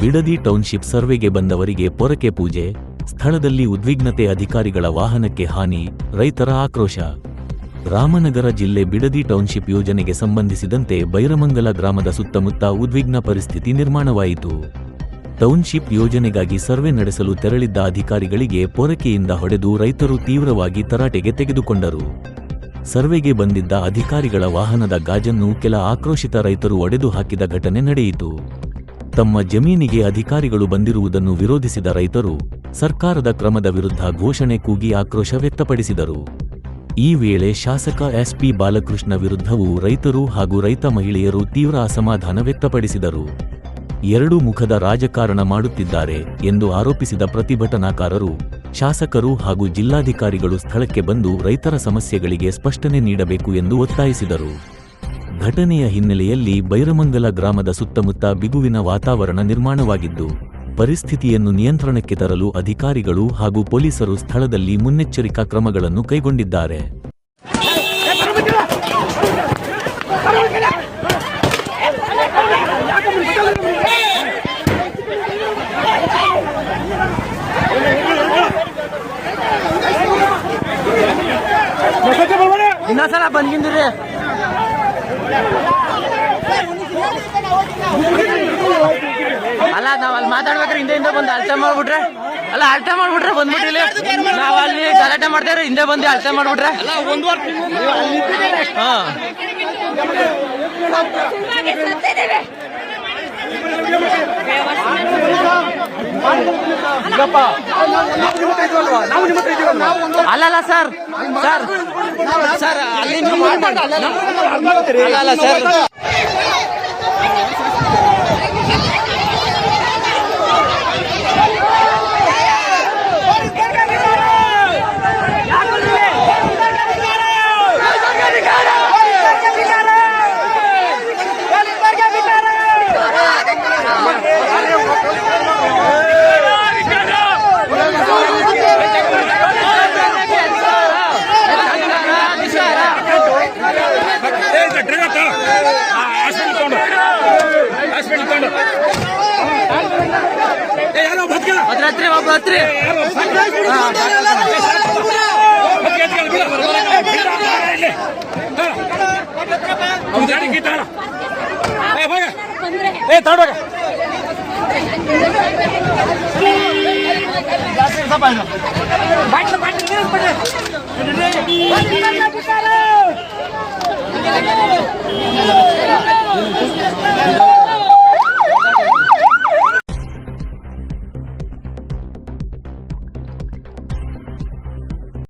Bidadi township ಸರ್ವೆಗೆ ಬಂದವರಿಗೆ ಪೊರಕೆ ಪೂಜೆ, ಸ್ಥಳದಲ್ಲಿ ಉದ್ವಿಗ್ನತೆ, ಅಧಿಕಾರಿಗಳ ವಾಹನಕ್ಕೆ ಹಾನಿ, ರೈತರ ಆಕ್ರೋಶ. ರಾಮನಗರ ಜಿಲ್ಲೆ ಬಿಡದಿ ಟೌನ್ಶಿಪ್ ಯೋಜನೆಗೆ ಸಂಬಂಧಿಸಿದಂತೆ ಬೈರಮಂಗಲ ಗ್ರಾಮದ ಸುತ್ತಮುತ್ತ ಉದ್ವಿಗ್ನ ಪರಿಸ್ಥಿತಿ ನಿರ್ಮಾಣವಾಯಿತು. ಟೌನ್ಶಿಪ್ ಯೋಜನೆಗಾಗಿ ಸರ್ವೆ ನಡೆಸಲು ತೆರಳಿದ್ದ ಅಧಿಕಾರಿಗಳಿಗೆ ಪೊರಕೆಯಿಂದ ಹೊಡೆದು ರೈತರು ತೀವ್ರವಾಗಿ ತರಾಟೆಗೆ ತೆಗೆದುಕೊಂಡರು. ಸರ್ವೆಗೆ ಬಂದಿದ್ದ ಅಧಿಕಾರಿಗಳ ವಾಹನದ ಗಾಜನ್ನು ಕೆಲ ಆಕ್ರೋಶಿತ ರೈತರು ಒಡೆದು ಹಾಕಿದ ಘಟನೆ ನಡೆಯಿತು. ತಮ್ಮ ಜಮೀನಿಗೆ ಅಧಿಕಾರಿಗಳು ಬಂದಿರುವುದನ್ನು ವಿರೋಧಿಸಿದ ರೈತರು ಸರ್ಕಾರದ ಕ್ರಮದ ವಿರುದ್ಧ ಘೋಷಣೆ ಕೂಗಿ ಆಕ್ರೋಶ ವ್ಯಕ್ತಪಡಿಸಿದರು. ಈ ವೇಳೆ ಶಾಸಕ ಎಸ್.ಪಿ. ಬಾಲಕೃಷ್ಣ ವಿರುದ್ಧವೂ ರೈತರು ಹಾಗೂ ರೈತ ಮಹಿಳೆಯರು ತೀವ್ರ ಅಸಮಾಧಾನ ವ್ಯಕ್ತಪಡಿಸಿದರು. ಎರಡು ಮುಖದ ರಾಜಕಾರಣ ಮಾಡುತ್ತಿದ್ದಾರೆ ಎಂದು ಆರೋಪಿಸಿದ ಪ್ರತಿಭಟನಾಕಾರರು ಶಾಸಕರು ಹಾಗೂ ಜಿಲ್ಲಾಧಿಕಾರಿಗಳು ಸ್ಥಳಕ್ಕೆ ಬಂದು ರೈತರ ಸಮಸ್ಯೆಗಳಿಗೆ ಸ್ಪಷ್ಟನೆ ನೀಡಬೇಕು ಎಂದು ಒತ್ತಾಯಿಸಿದರು. ಘಟನೆಯ ಹಿನ್ನೆಲೆಯಲ್ಲಿ ಬೈರಮಂಗಲ ಗ್ರಾಮದ ಸುತ್ತಮುತ್ತ ಬಿಗುವಿನ ವಾತಾವರಣ ನಿರ್ಮಾಣವಾಗಿದ್ದು, ಪರಿಸ್ಥಿತಿಯನ್ನು ನಿಯಂತ್ರಣಕ್ಕೆ ತರಲು ಅಧಿಕಾರಿಗಳು ಹಾಗೂ ಪೊಲೀಸರು ಸ್ಥಳದಲ್ಲಿ ಮುನ್ನೆಚ್ಚರಿಕಾ ಕ್ರಮಗಳನ್ನು ಕೈಗೊಂಡಿದ್ದಾರೆ. ಇನ್ನೊಂದ್ಸಲ ಬಂದ್ಗಿಂದ್ರಿ ಅಲ್ಲ, ನಾವ್ ಅಲ್ಲಿ ಮಾತಾಡ್ಬೇಕ್ರೆ ಹಿಂದೆ ಬಂದು ಅಳತೆ ಮಾಡ್ಬಿಟ್ರೆ, ಬಂದ್ಬಿಟ್ಟಿಲ್ಲ. ನಾವ್ ಅಲ್ಲಿ ಗಲಾಟೆ ಮಾಡ್ತೇವ್ರಿ, ಹಿಂದೆ ಬಂದು ಅಳತೆ ಮಾಡ್ಬಿಟ್ರೆ ಅಲ್ಲಲ್ಲ ಸರ್ ಅಲ್ಲಿ ಅಲ್ಲ ಸರ್, ಭದ್ರಾತ್ರಿ